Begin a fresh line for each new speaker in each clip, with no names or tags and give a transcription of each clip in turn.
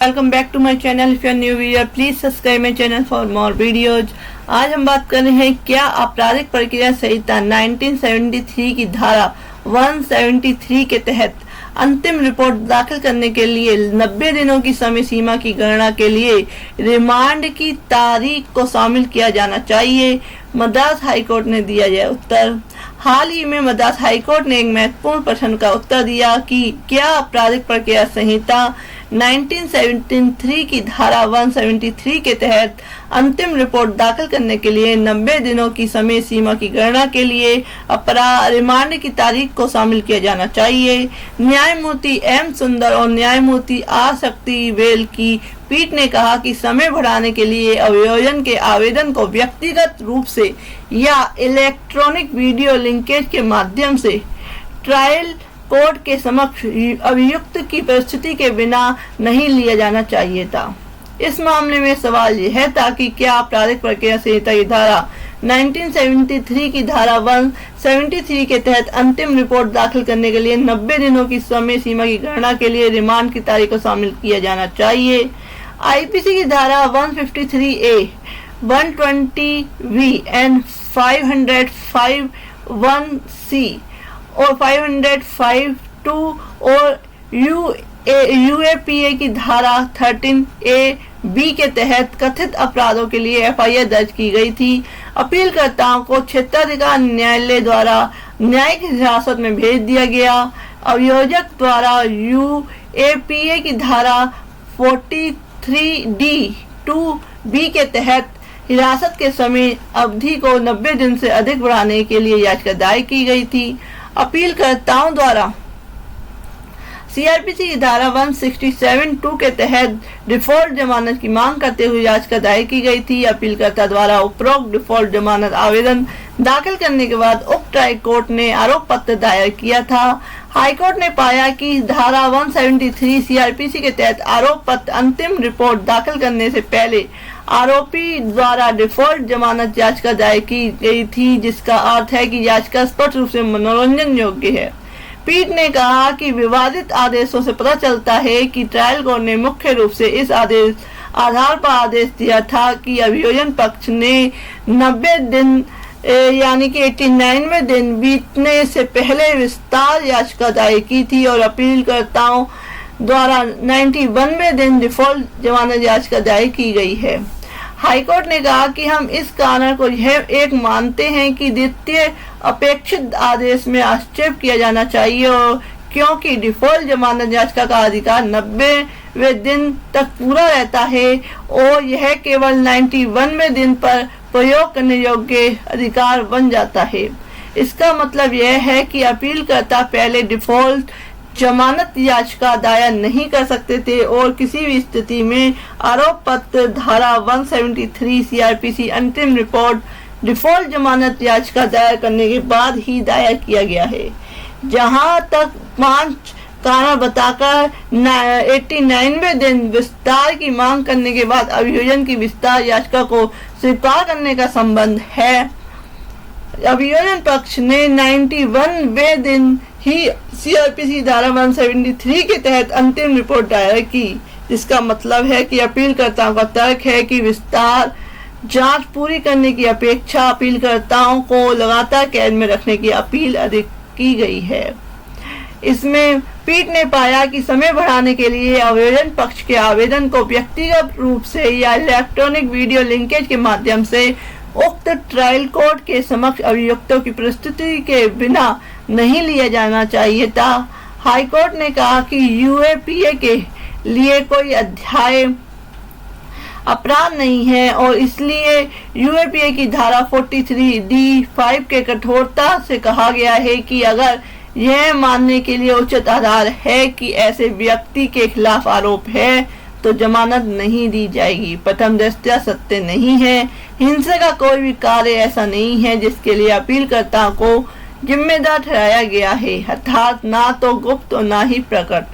Welcome back to my channel. If you are new viewer please subscribe my channel for more videos. आज हम बात कर रहे हैं क्या आपराधिक प्रक्रिया संहिता 1973 की धारा 173 के तहत अंतिम रिपोर्ट दाखिल करने के लिए 90 दिनों की समय सीमा की गणना के लिए रिमांड की तारीख को शामिल किया जाना चाहिए। मद्रास हाईकोर्ट ने दिया यह उत्तर। हाल ही में मद्रास हाईकोर्ट ने एक महत्वपूर्ण प्रश्न का उत्तर दिया कि क्या आपराधिक प्रक्रिया संहिता 1973 की धारा 173 के तहत अंतिम रिपोर्ट दाखिल करने के लिए 90 दिनों की समय सीमा की गणना के लिए रिमांड की तारीख को शामिल किया जाना चाहिए। न्यायमूर्ति एम सुंदर और न्यायमूर्ति आर शक्ति वेल की पीठ ने कहा कि समय बढ़ाने के लिए अभियोजन के आवेदन को व्यक्तिगत रूप से या इलेक्ट्रॉनिक वीडियो लिंकेज के माध्यम से ट्रायल कोर्ट के समक्ष अभियुक्त की परिस्थिति के बिना नहीं लिया जाना चाहिए था। इस मामले में सवाल यह था कि क्या आपराधिक प्रक्रिया संहिता की धारा 1973 की धारा 173 के तहत अंतिम रिपोर्ट दाखिल करने के लिए 90 दिनों की समय सीमा की गणना के लिए रिमांड की तारीख को शामिल किया जाना चाहिए। आईपीसी की धारा 153A, 120V एंड 505(1)C और 505(2) और यूएपीए की धारा 13A(B) के तहत कथित अपराधों के लिए एफआईआर दर्ज की गई थी। अपीलकर्ताओं को क्षेत्राधिकार न्यायालय द्वारा न्यायिक हिरासत में भेज दिया गया। अभियोजक द्वारा यूएपीए की धारा 43D(2)B के तहत हिरासत के समय अवधि को 90 दिन से अधिक बढ़ाने के लिए याचिका दायर की गई थी। अपीलकर्ताओं द्वारा सीआरपीसी की धारा 167(2) के तहत डिफॉल्ट जमानत की मांग करते हुए याचिका दायर की गई थी। अपीलकर्ता द्वारा उपरोक्त डिफॉल्ट जमानत आवेदन दाखिल करने के बाद उक्त ट्रायल कोर्ट ने आरोप पत्र दायर किया था। हाईकोर्ट ने पाया कि धारा 173 सीआरपीसी के तहत आरोप पत्र अंतिम रिपोर्ट दाखिल करने से पहले आरोपी द्वारा डिफॉल्ट जमानत याचिका दायर की गई थी, जिसका अर्थ है कि याचिका स्पष्ट रूप से मनोरंजन योग्य है। पीठ ने कहा कि विवादित आदेशों से पता चलता है कि ट्रायल कोर्ट ने मुख्य रूप से इस आधार पर आदेश दिया था कि अभियोजन पक्ष ने 90 दिन यानी कि 89वें दिन बीतने से पहले विस्तार याचिका दायर की थी और अपीलकर्ताओं द्वारा 91वें दिन डिफॉल्ट जमानत याचिका दायर की गई है। हाईकोर्ट ने कहा कि हम इस कारण को यह एक मानते हैं कि द्वितीय अपेक्षित आदेश में आक्षेप किया जाना चाहिए और क्योंकि डिफॉल्ट जमानत याचिका का अधिकार 90वें दिन तक पूरा रहता है और यह केवल 91वें दिन पर प्रयोग करने योग्य अधिकार बन जाता है। इसका मतलब यह है कि अपीलकर्ता पहले डिफॉल्ट जमानत याचिका दायर नहीं कर सकते थे और किसी भी स्थिति में आरोप पत्र धारा 173 सीआरपीसी अंतिम रिपोर्ट डिफॉल्ट जमानत याचिका दायर करने के बाद ही दायर किया गया है। जहां तक 5 कारण बताकर 89वें दिन विस्तार की मांग करने के बाद अभियोजन की विस्तार याचिका को स्वीकार करने का संबंध है। अभियोजन पक्ष ने 91वें दिन ही सीआरपीसी धारा 173 के तहत अंतिम रिपोर्ट दायर की, जिसका मतलब है कि अपीलकर्ताओं का तर्क है कि विस्तार जांच पूरी करने की अपेक्षा अपीलकर्ताओं को लगातार कैद में रखने की अपील अधिक की गई है। इसमें पीठ ने पाया कि समय बढ़ाने के लिए अभियोजन पक्ष के आवेदन को व्यक्तिगत रूप से या इलेक्ट्रॉनिक वीडियो लिंकेज के माध्यम से उक्त ट्रायल कोर्ट के समक्ष अभियुक्तों की परिस्थिति के बिना नहीं लिया जाना चाहिए था। हाईकोर्ट ने कहा कि यूएपीए के लिए कोई अध्याय अपराध नहीं है और इसलिए यूएपीए की धारा 43D(5) के कठोरता से कहा गया है कि अगर यह मानने के लिए उचित आधार है कि ऐसे व्यक्ति के खिलाफ आरोप है तो जमानत नहीं दी जाएगी। प्रथम दृष्टया सत्य नहीं है। हिंसा का कोई भी कार्य ऐसा नहीं है जिसके लिए अपीलकर्ता को जिम्मेदार ठहराया गया है, अर्थात ना तो गुप्त और ना ही प्रकट।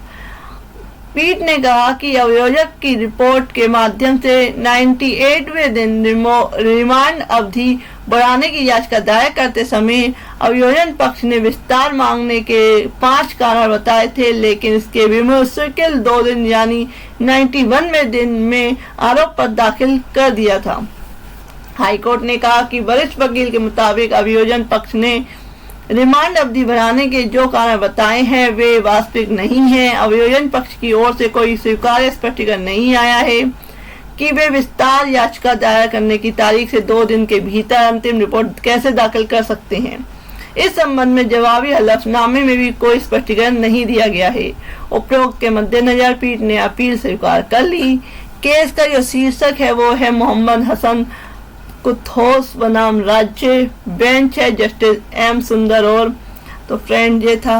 पीठ ने कहा कि अभियोजक की रिपोर्ट के माध्यम से 98वें दिन रिमांड अवधि बढ़ाने की याचिका दायर करते समय अभियोजन पक्ष ने विस्तार मांगने के 5 कारण बताए थे, लेकिन इसके भी मुश्किल 2 दिन यानी 91वें दिन में आरोप पत्र दाखिल कर दिया था। हाईकोर्ट ने कहा कि वरिष्ठ वकील के मुताबिक अभियोजन पक्ष ने रिमांड अवधि बढ़ाने के जो कारण बताए हैं वे वास्तविक नहीं हैं। अभियोजन पक्ष की ओर से कोई स्वीकार्य स्पष्टीकरण नहीं आया है कि वे विस्तार याचिका दायर करने की तारीख से 2 दिन के भीतर अंतिम रिपोर्ट कैसे दाखिल कर सकते हैं। इस संबंध में जवाबी हलफनामे में भी कोई स्पष्टीकरण नहीं दिया गया है। उपरोक्त के मद्देनजर पीठ ने अपील स्वीकार कर ली। केस का जो शीर्षक है वो है मोहम्मद हसन कुथोस बनाम राज्य। बेंच है जस्टिस एम सुंदर और। तो फ्रेंड ये था